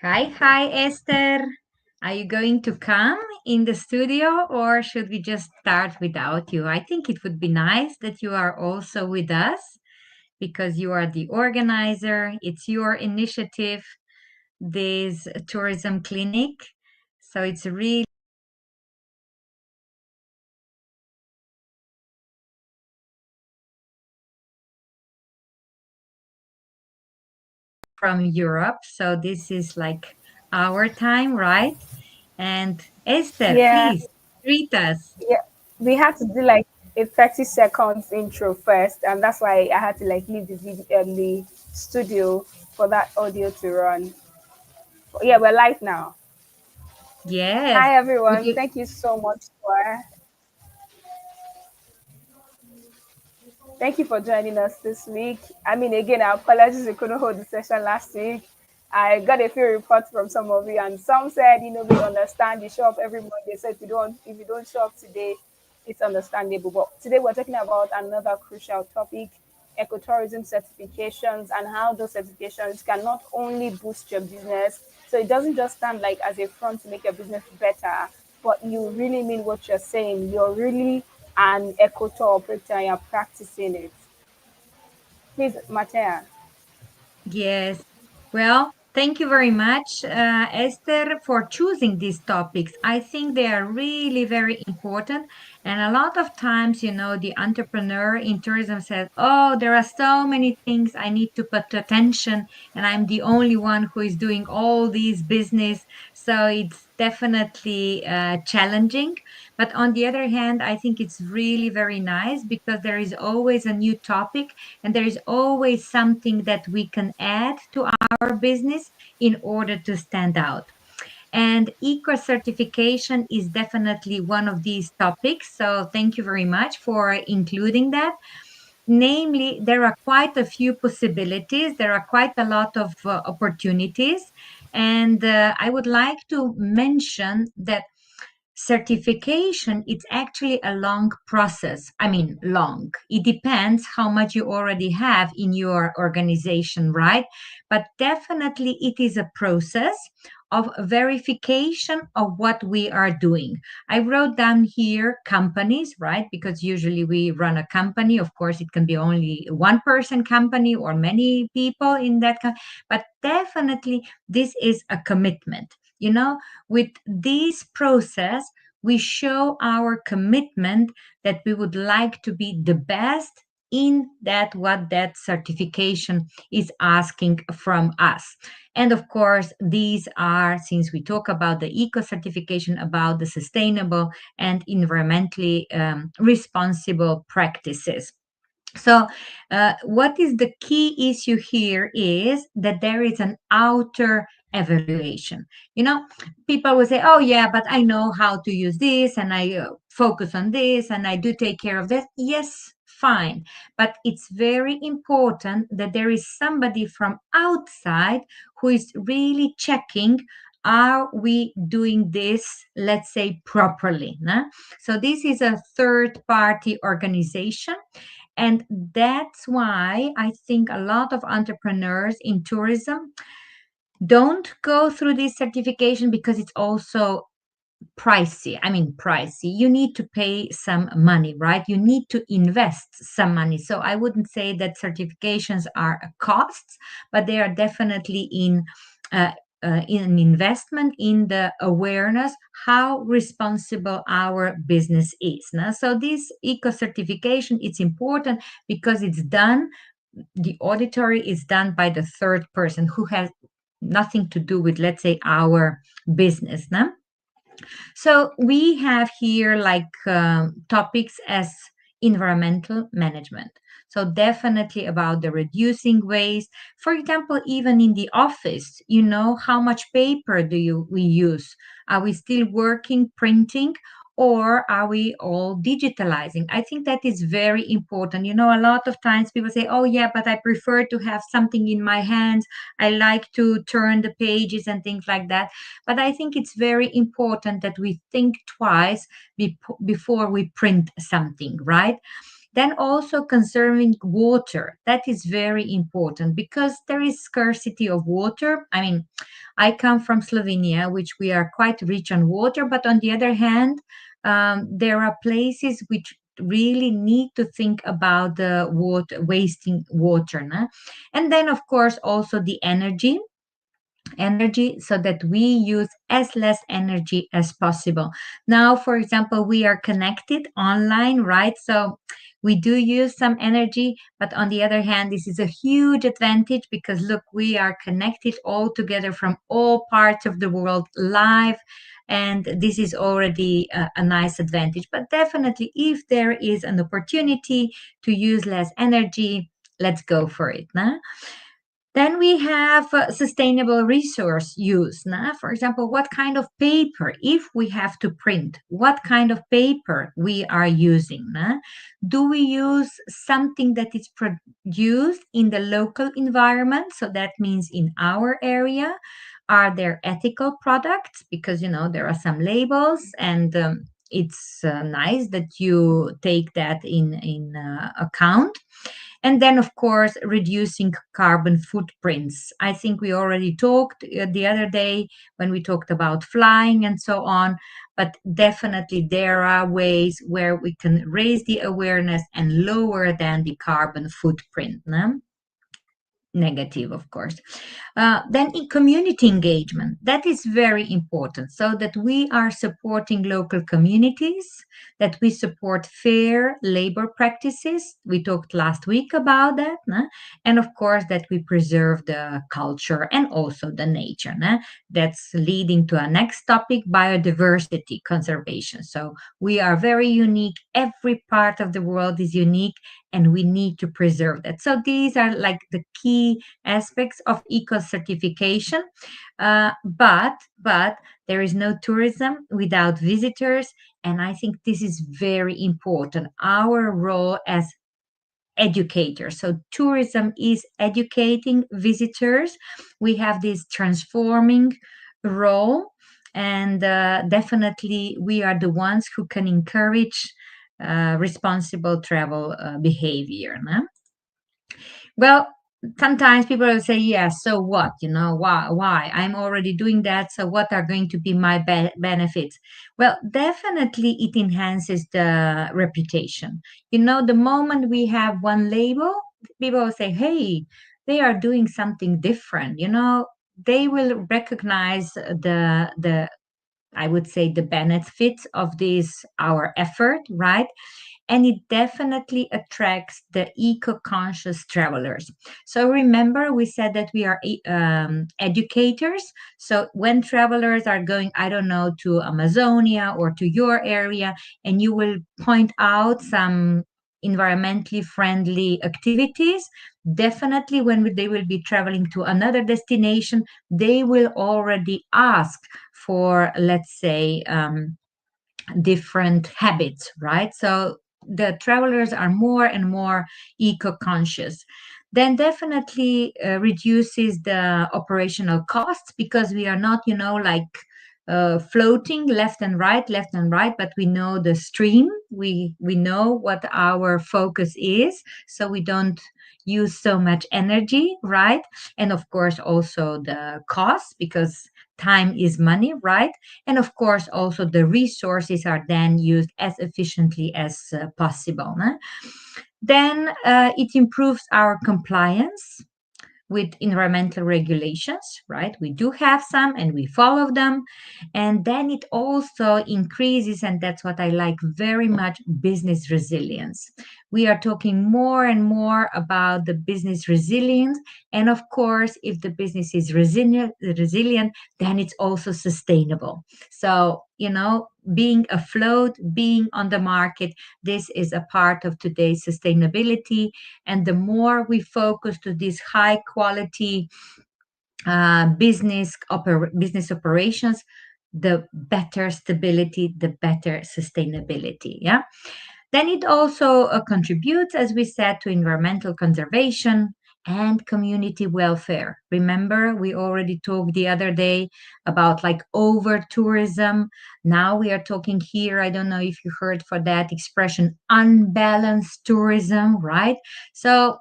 Hi, Esther. Are you going to come in the studio or should we just start without you? I think it would be nice that you are also with us because you are the organizer. It's your initiative, this tourism clinic. So it's really from Europe. So this is like our time, right? And Esther, Yeah, please greet us. yeah. We had to do like a 30 seconds intro first, and that's why I had to like leave the video the studio for that audio to run. Yeah, we're live now. Yes. Hi Would everyone. you Thank you for joining us this week. I mean again, our apologies we couldn't hold the session last week. I got a few reports from some of you, and some said, we understand you show up every Monday. So if you don't show up today, it's understandable. But today we're talking about another crucial topic, ecotourism certifications, and how those certifications can not only boost your business, so it doesn't just stand like as a front to make your business better, but you really mean what you're saying. You're really an eco tour operator and you're practicing it. Please, Matea. Yes. Well, thank you very much, Esther, for choosing these topics. I think they are really very important. And a lot of times, the entrepreneur in tourism says, oh, there are so many things I need to put attention, and I'm the only one who is doing all these business. So it's definitely challenging. But on the other hand, I think it's really very nice because there is always a new topic and there is always something that we can add to our business in order to stand out. And eco certification is definitely one of these topics. So thank you very much for including that. Namely, there are quite a few possibilities, there are quite a lot of opportunities. And I would like to mention that certification, it's actually a long process. I mean, long. It depends how much you already have in your organization, right? But definitely it is a process of verification of what we are doing. I wrote down here companies, right? Because usually we run a company. Of course, it can be only one person company or many people in that but definitely this is a commitment. With this process, we show our commitment that we would like to be the best in that what that certification is asking from us. And of course, these are, since we talk about the eco certification, about the sustainable and environmentally responsible practices. So, what is the key issue here is that there is an outer evaluation. You know, people will say, oh, yeah, but I know how to use this and I focus on this and I do take care of this. Yes, fine. But it's very important that there is somebody from outside who is really checking, are we doing this, let's say, properly? Nah? So, this is a third party organization, and that's why I think a lot of entrepreneurs in tourism don't go through this certification because it's also pricey. I mean, pricey. You need to pay some money, right? You need to invest some money. So I wouldn't say that certifications are a cost, but they are definitely uh, in an investment in the awareness how responsible our business is. Now, so this eco certification, it's important because it's done. The auditory is done by the third person who has nothing to do with, let's say, our business. Now, so we have here like topics as environmental management. So definitely about the reducing waste. For example, even in the office, how much paper do we use? Are we still working, printing? Or are we all digitalizing? I think that is very important. A lot of times people say, oh, yeah, but I prefer to have something in my hands. I like to turn the pages and things like that. But I think it's very important that we think twice before we print something, right? Then also conserving water. That is very important because there is scarcity of water. I mean, I come from Slovenia, which we are quite rich on water, but on the other hand, there are places which really need to think about the water, wasting water. No? And then, of course, also the energy so that we use as less energy as possible. Now, for example, we are connected online, right? So we do use some energy, but on the other hand, this is a huge advantage because look, we are connected all together from all parts of the world live. And this is already a nice advantage. But definitely, if there is an opportunity to use less energy, let's go for it. Nah? Then we have sustainable resource use. Nah? For example, what kind of paper, if we have to print, what kind of paper we are using. Nah? Do we use something that is produced in the local environment? So that means in our area. Are there ethical products? Because, there are some labels and it's nice that you take that in account. And then, of course, reducing carbon footprints. I think we already talked the other day when we talked about flying and so on. But definitely, there are ways where we can raise the awareness and lower than the carbon footprint. No? Negative, of course. Then in community engagement, that is very important so that we are supporting local communities, that we support fair labor practices. We talked last week about that. No? And of course, that we preserve the culture and also the nature. No? That's leading to our next topic, biodiversity conservation. So we are very unique. Every part of the world is unique and we need to preserve that. So these are like the key aspects of eco certification. But there is no tourism without visitors, and I think this is very important. Our role as educators. So tourism is educating visitors. We have this transforming role, and definitely we are the ones who can encourage responsible travel behavior. No? Well, sometimes people will say, yes, so what? Why? I'm already doing that. So what are going to be my benefits? Well, definitely it enhances the reputation. The moment we have one label, people will say, hey, they are doing something different. They will recognize the I would say the benefits of this our effort, right? And it definitely attracts the eco-conscious travelers. So remember, we said that we are educators. So when travelers are going, I don't know, to Amazonia or to your area, and you will point out some environmentally friendly activities, definitely when they will be traveling to another destination, they will already ask for, let's say, different habits, right? So the travelers are more and more eco-conscious. Then definitely reduces the operational costs because we are not, like floating left and right, but we know the stream. We know what our focus is, so we don't use so much energy, right? And of course also the cost because time is money, right? And of course, also the resources are then used as efficiently as possible. No? Then it improves our compliance with environmental regulations, right? We do have some and we follow them. And then it also increases, and that's what I like very much, business resilience. We are talking more and more about the business resilience. And of course, if the business is resilient, then it's also sustainable. So, being afloat, being on the market, this is a part of today's sustainability. And the more we focus to this high quality business operations, the better stability, the better sustainability. Yeah. Then it also contributes, as we said, to environmental conservation and community welfare. Remember, we already talked the other day about like over tourism. Now we are talking here, I don't know if you heard for that expression, unbalanced tourism, right? So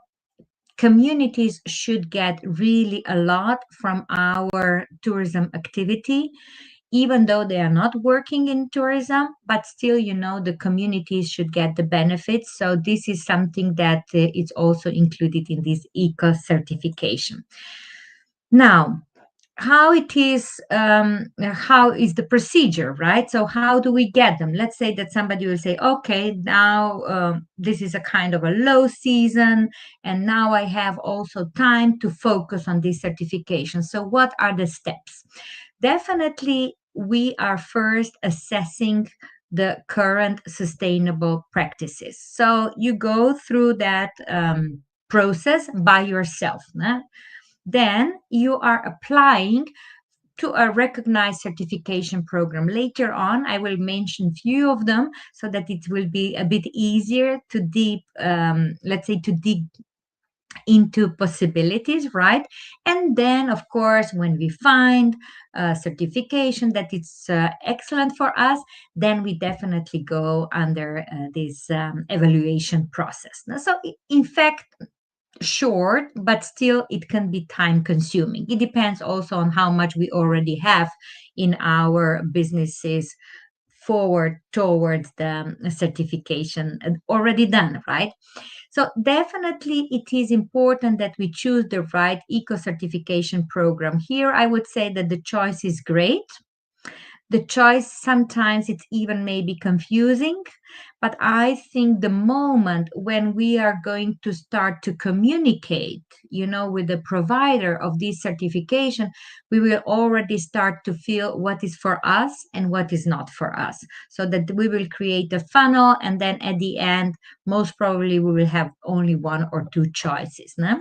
communities should get really a lot from our tourism activity, even though they are not working in tourism, but still, the communities should get the benefits. So this is something that is also included in this eco certification. Now, how is the procedure, right? So how do we get them? Let's say that somebody will say, okay, now this is a kind of a low season, and now I have also time to focus on this certification. So what are the steps? Definitely we are first assessing the current sustainable practices. So you go through that process by yourself, né? Then you are applying to a recognized certification program. Later on, I will mention few of them so that it will be a bit easier to let's say, to dig into possibilities, right? And then, of course, when we find a certification that it's excellent for us, then we definitely go under this evaluation process. Now, so, in fact, short, but still it can be time consuming. It depends also on how much we already have in our businesses forward towards the certification already done, right? So definitely it is important that we choose the right eco certification program. Here I would say that the choice is great. The choice sometimes it's even maybe confusing, but I think the moment when we are going to start to communicate, with the provider of this certification, we will already start to feel what is for us and what is not for us, so that we will create a funnel, and then at the end most probably we will have only one or two choices, no?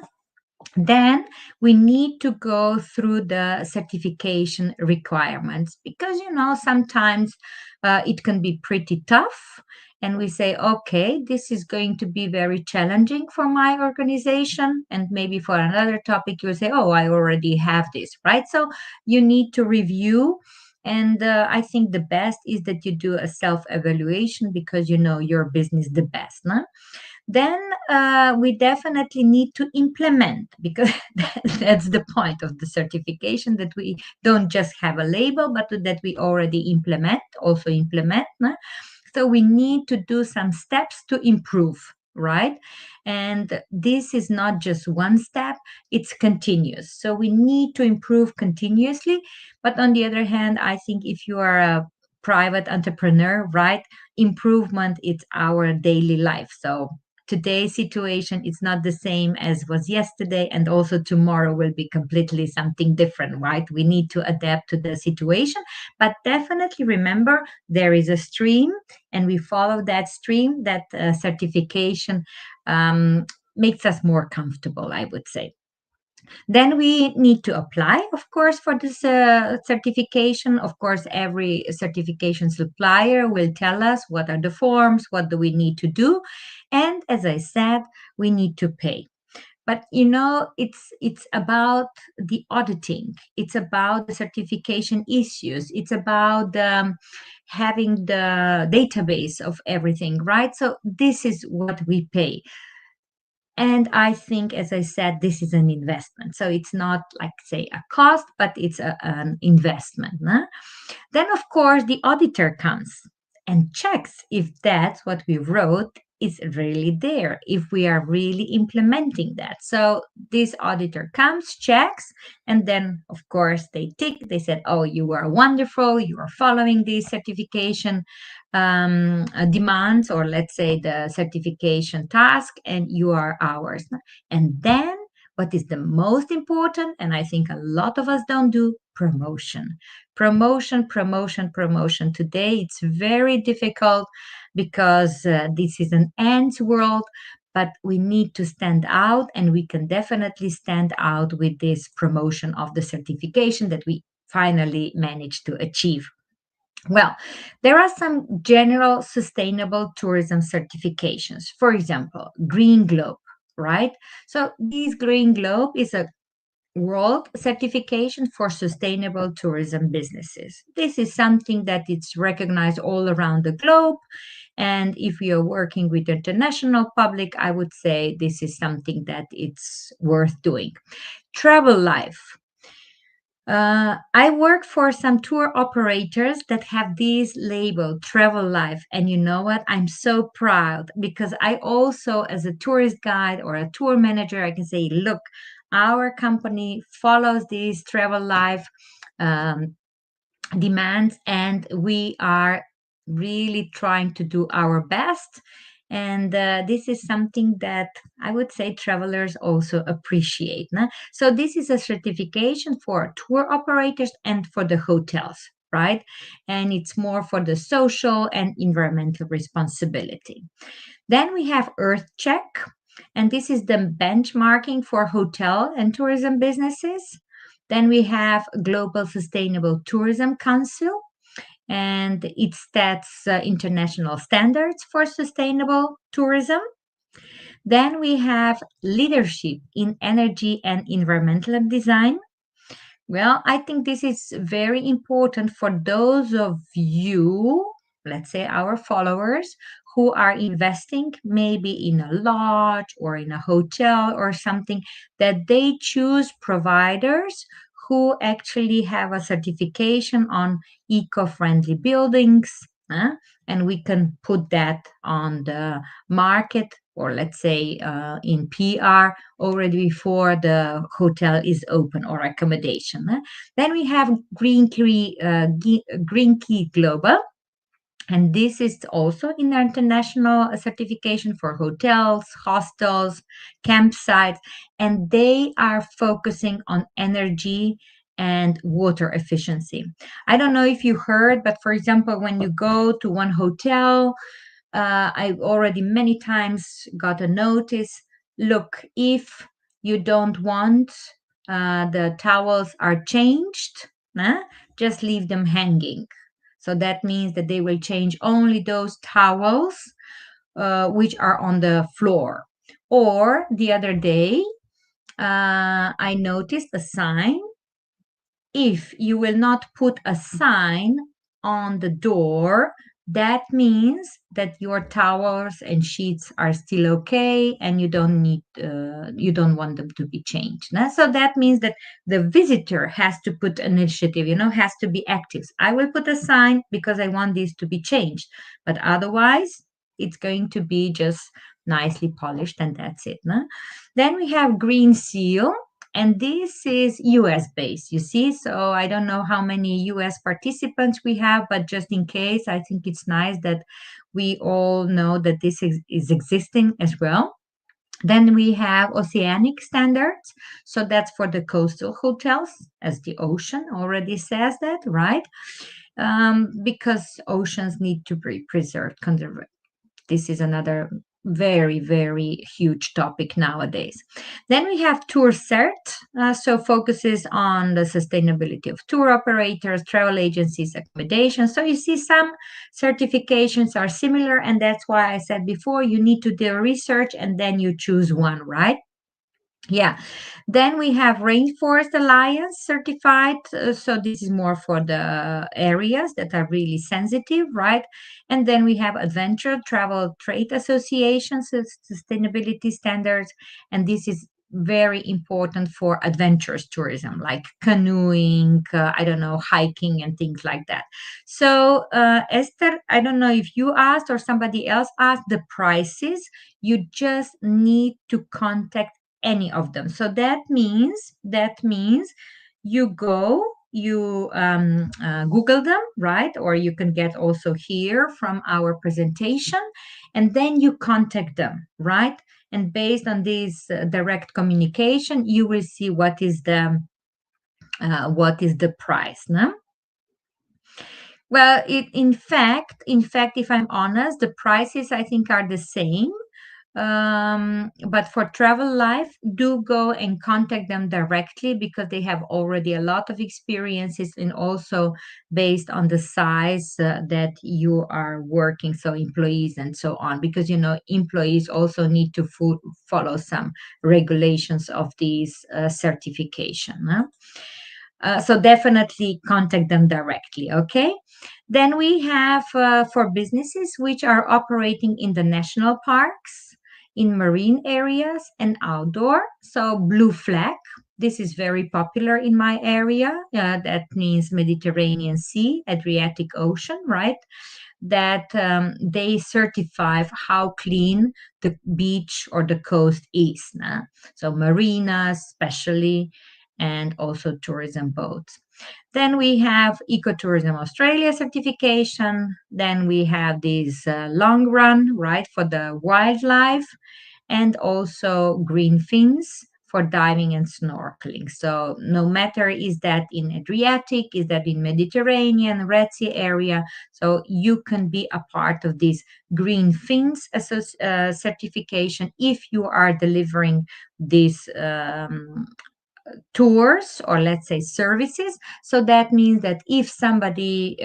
Then we need to go through the certification requirements, because sometimes it can be pretty tough, and we say, okay, this is going to be very challenging for my organization, and maybe for another topic you say, oh, I already have this, right? So you need to review, and I think the best is that you do a self evaluation, because you know your business the best, no? Then we definitely need to implement, because that's the point of the certification, that we don't just have a label, but that we already implement, no? So we need to do some steps to improve, right? And this is not just one step, it's continuous. So we need to improve continuously. But on the other hand, I think if you are a private entrepreneur, right, improvement is our daily life. So today's situation is not the same as was yesterday, and also tomorrow will be completely something different, right? We need to adapt to the situation, but definitely remember there is a stream, and we follow that stream. That certification um, makes us more comfortable, I would say. Then we need to apply, of course, for this certification. Of course, every certification supplier will tell us what are the forms, what do we need to do. And as I said, we need to pay. But it's about the auditing. It's about the certification issues. It's about having the database of everything, right? So this is what we pay. And I think, as I said, this is an investment. So it's not like, say, a cost, but it's an investment. Nah? Then, of course, the auditor comes and checks if that's what we wrote is really there, if we are really implementing that. So this auditor comes, checks, and then, of course, they tick. They said, oh, you are wonderful. You are following this certification demands, or let's say the certification task, and you are ours. And then what is the most important, and I think a lot of us don't do, promotion. Promotion, promotion, promotion. Today it's very difficult, because this is an ants world, but we need to stand out, and we can definitely stand out with this promotion of the certification that we finally managed to achieve. Well, there are some general sustainable tourism certifications. For example, Green Globe. right? So this Green Globe is a world certification for sustainable tourism businesses. This is something that it's recognized all around the globe. And if you're working with international public, I would say this is something that it's worth doing. Travel Life. I work for some tour operators that have this label, Travel Life. And you know what? I'm so proud because I also, as a tourist guide or a tour manager, I can say, look, our company follows this Travel Life um, demands, and we are really trying to do our best. And this is something that I would say travelers also appreciate. Nah? So, this is a certification for tour operators and for the hotels, right? And it's more for the social and environmental responsibility. Then we have EarthCheck, and this is the benchmarking for hotel and tourism businesses. Then we have Global Sustainable Tourism Council, and it sets international standards for sustainable tourism. Then we have Leadership in Energy and Environmental Design. Well, I think this is very important for those of you, let's say our followers, who are investing maybe in a lodge or in a hotel or something, that they choose providers who actually have a certification on eco-friendly buildings. And we can put that on the market, or let's say in PR already before the hotel is open or accommodation. Then we have Green Key Global, and this is also an international certification for hotels, hostels, campsites, and they are focusing on energy and water efficiency. I don't know if you heard, but for example, when you go to one hotel, I've already many times got a notice. Look, if you don't want the towels are changed, just leave them hanging. So that means that they will change only those towels which are on the floor. Or the other day, I noticed a sign: if you will not put a sign on the door, that means that your towels and sheets are still okay, and you don't want them to be changed. So that means that the visitor has to put initiative, has to be active. I will put a sign because I want this to be changed, but otherwise it's going to be just nicely polished, and that's it. Then we have Green Seal, and this is US based, you see. So I don't know how many US participants we have, but just in case, I think it's nice that we all know that this is existing as well. Then we have oceanic standards. So that's for the coastal hotels, as the ocean already says that, right? Because oceans need to be preserved, this is another very, very huge topic nowadays. Then we have Tour Cert, so focuses on the sustainability of tour operators, travel agencies, accommodation. So you see, some certifications are similar, and that's why I said before you need to do research and then you choose one, right? Yeah. Then we have Rainforest Alliance certified. So this is more for the areas that are really sensitive, right? And then we have Adventure Travel Trade Association sustainability standards. And this is very important for adventurous tourism, like canoeing, I don't know, hiking and things like that. So, Esther, I don't know if you asked or somebody else asked the prices. You just need to contact any of them. So that means you go, you Google them, right? Or you can get also here from our presentation, and then you contact them, right? And based on this direct communication, you will see what is the price. No? Well, in fact, if I'm honest, the prices I think are the same. But for travel life, do go and contact them directly because they have already a lot of experiences, and also based on the size that you are working, so employees and so on, because employees also need to follow some regulations of these certification. Huh? So definitely contact them directly. Okay. Then we have for businesses which are operating in the national parks, in marine areas, and outdoor. So blue flag. This is very popular in my area. That means Mediterranean Sea, Adriatic Ocean, right? That they certify how clean the beach or the coast is. Nah? So marinas, especially, and also tourism boats. Then we have Ecotourism Australia certification. Then we have this long run, right, for the wildlife, and also green fins for diving and snorkeling. So no matter is that in Adriatic, is that in Mediterranean, Red Sea area, so you can be a part of this green fins certification if you are delivering this tours, or let's say services. So that means that if somebody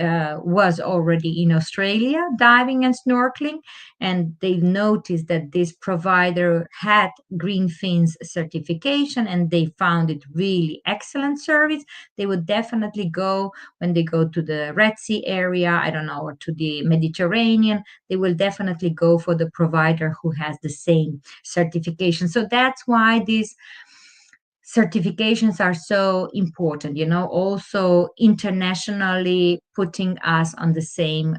was already in Australia diving and snorkeling, and they've noticed that this provider had green fins certification and they found it really excellent service, they would definitely go when they go to the Red Sea area, I don't know, or to the Mediterranean, they will definitely go for the provider who has the same certification. So that's why these certifications are so important, also internationally putting us on the same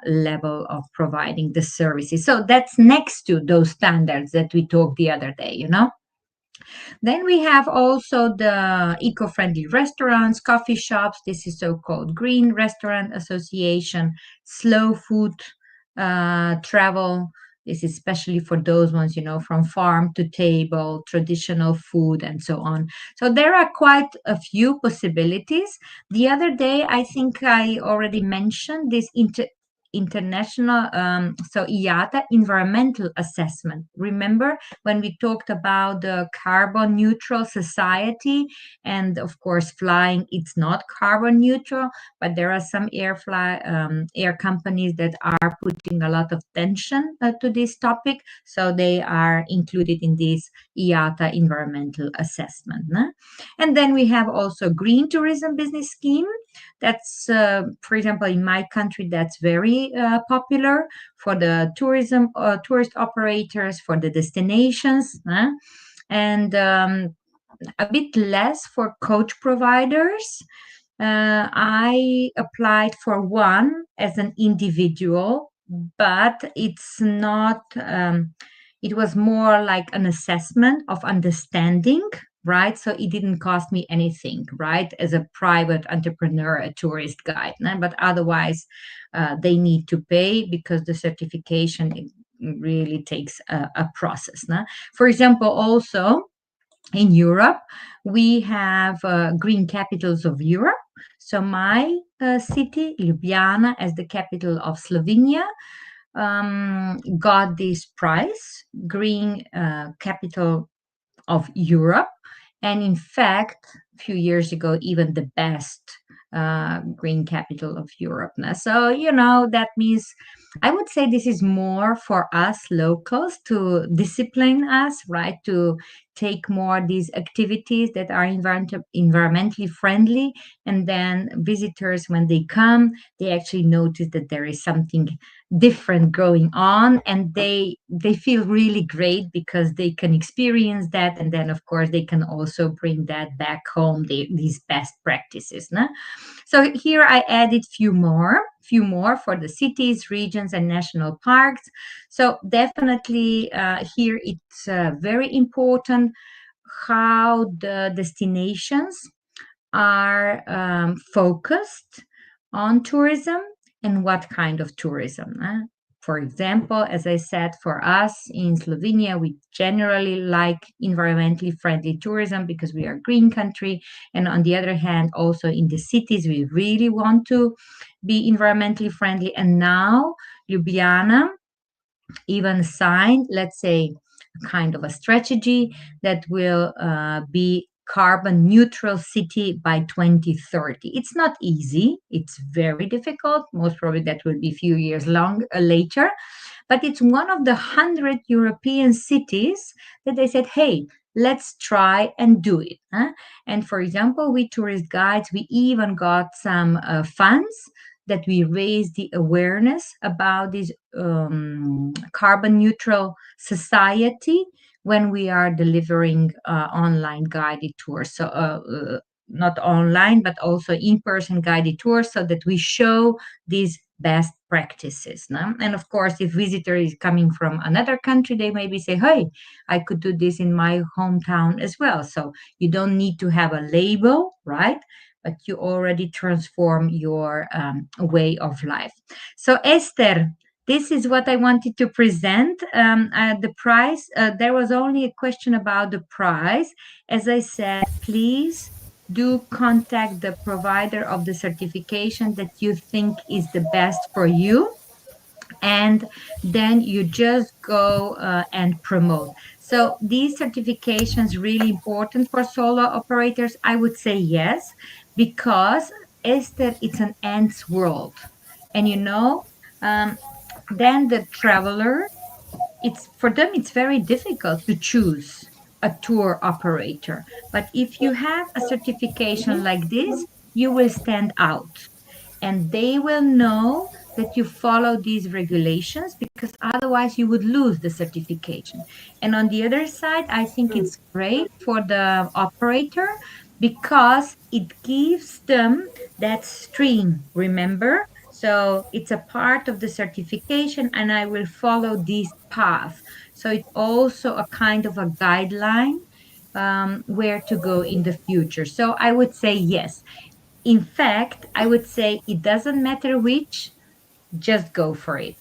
level of providing the services. So that's next to those standards that we talked the other day. Then we have also the eco-friendly restaurants, coffee shops. This is so-called Green Restaurant Association, slow food travel. This is especially for those ones, from farm to table, traditional food, and so on. So there are quite a few possibilities. The other day, I think I already mentioned this international, so IATA environmental assessment. Remember when we talked about the carbon neutral society, and of course flying, it's not carbon neutral, but there are some air companies that are putting a lot of tension to this topic, so they are included in this IATA environmental assessment. Né? And then we have also green tourism business scheme. That's for example in my country, that's very popular for the tourist operators, for the destinations, and a bit less for coach providers. I applied for one as an individual, but it's not, it was more like an assessment of understanding, right? So it didn't cost me anything, right? As a private entrepreneur, a tourist guide, but otherwise they need to pay because the certification really takes a process. For example, also, in Europe, we have green capitals of Europe. So my city, Ljubljana, as the capital of Slovenia, got this prize, Green Capital of Europe. And in fact, a few years ago, even the best green capital of Europe. So, that means I would say this is more for us locals to discipline us, right? To take more these activities that are environmentally friendly. And then visitors, when they come, they actually notice that there is something different going on, and they feel really great because they can experience that, and then of course they can also bring that back home, these best practices. No? So here I added few more for the cities, regions, and national parks. So definitely here it's very important how the destinations are focused on tourism, and what kind of tourism. For example, as I said, for us in Slovenia, we generally like environmentally friendly tourism because we are a green country. And on the other hand, also in the cities, we really want to be environmentally friendly. And now Ljubljana even sign, let's say, kind of a strategy that will be carbon neutral city by 2030. It's not easy. It's very difficult. Most probably that will be a few years long later, but it's one of the 100 European cities that they said, hey, let's try and do it. Huh? And for example, we tourist guides, we even got some funds that we raise the awareness about this carbon neutral society when we are delivering online guided tours. So, not online, but also in person guided tours so that we show these best practices. No? And of course, if visitor is coming from another country, they maybe say, hey, I could do this in my hometown as well. So you don't need to have a label, right? But you already transform your way of life. So Esther, this is what I wanted to present. The price, there was only a question about the price. As I said, please do contact the provider of the certification that you think is the best for you, and then you just go and promote. So these certifications really important for solo operators? I would say yes, because Esther, it's an ants world. And um, then the traveler, it's for them it's very difficult to choose a tour operator, but if you have a certification like this, you will stand out, and they will know that you follow these regulations, because otherwise you would lose the certification. And on the other side, I think Mm. it's great for the operator, because it gives them that stream, remember? So it's a part of the certification, and I will follow this path. So it's also a kind of a guideline where to go in the future. So I would say yes. In fact, I would say it doesn't matter which, just go for it.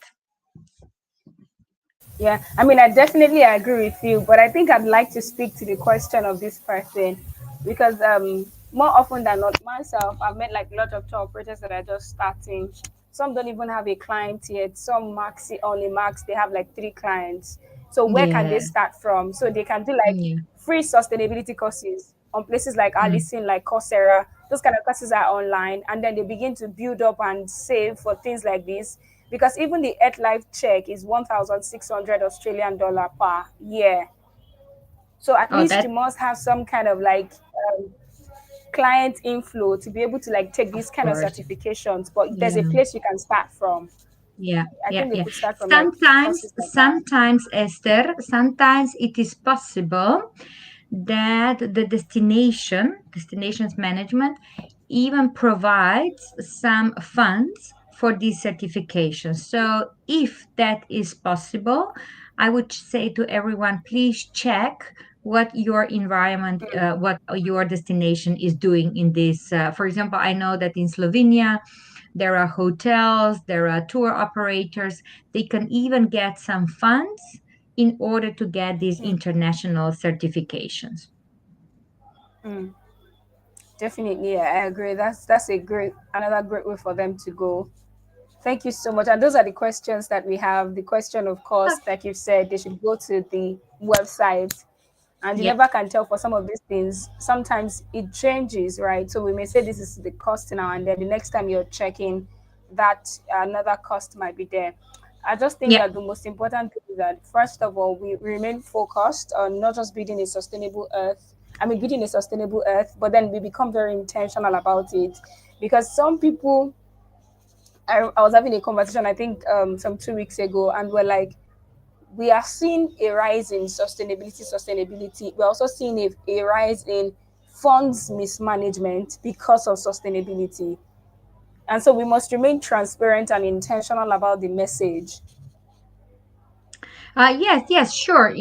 Yeah, I mean, I definitely agree with you, but I think I'd like to speak to the question of this person because more often than not, myself, I've met like a lot of tour operators that are just starting. Some don't even have a client yet. Some max it only max, they have like three clients. So where can they Yeah, start from? So they can do like yeah, free sustainability courses on places like mm. Allison, like Coursera. Those kind of courses are online, and then they begin to build up and save for things like this because even the Earth Life check is 1,600 Australian dollar per year. So at Oh, least that, you must have some kind of like client inflow to be able to like take of these kind of course. certifications. But there's a Yeah. place you can start from. Yeah, I yeah, think they yeah. could start from like Sometimes, courses like that. sometimes, Esther, sometimes it is possible that the destinations management even provides some funds for these certifications. So if that is possible, I would say to everyone, please check what your environment, what your destination is doing in this. For example, I know that in Slovenia, there are hotels, there are tour operators. They can even get some funds in order to get these international certifications. Mm, definitely, yeah, I agree. That's a great another great way for them to go. Thank you so much. And those are the questions that we have. The question, of Oh, course, like you said, they should go to the website. And you yeah, never can tell for some of these things. Sometimes it changes, right? So we may say this is the cost now, and then the next time you're checking, that another cost might be there. I just think yeah, that the most important thing is that first of all, we remain focused on not just building a sustainable earth. I mean, building a sustainable earth, but then we become very intentional about it because some people I was having a conversation, I think, some 2 weeks ago, and we're like, we are seeing a rise in sustainability. We're also seeing a rise in funds mismanagement because of sustainability. And so we must remain transparent and intentional about the message. yes, yes, sure.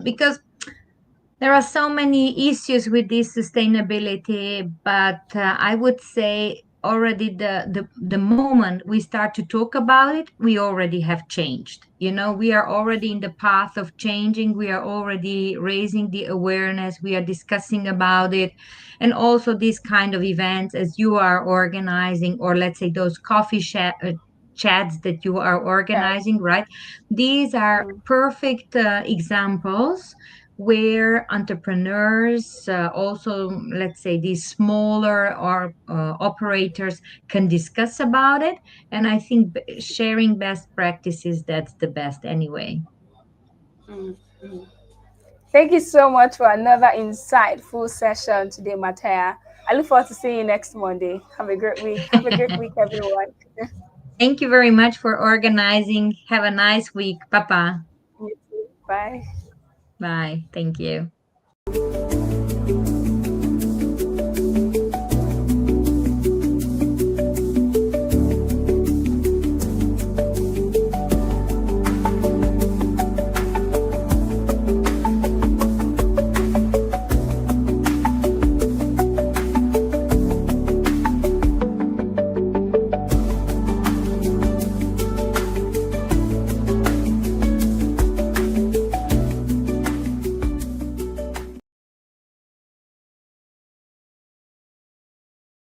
Because there are so many issues with this sustainability, but I would say already the moment we start to talk about it, we already have changed. We are already in the path of changing. We are already raising the awareness. We are discussing about it. And also these kind of events as you are organizing, or let's say those coffee chats that you are Yeah. organizing, right? These are Mm. perfect examples where entrepreneurs, also, let's say, these smaller or operators can discuss about it. And I think sharing best practices, that's the best anyway. Mm. Mm. Thank you so much for another insightful session today, Mateja. I look forward to seeing you next Monday. Have a great week. Have a great week, everyone. Thank you very much for organizing. Have a nice week. Papa. You too. Bye. Bye. Thank you.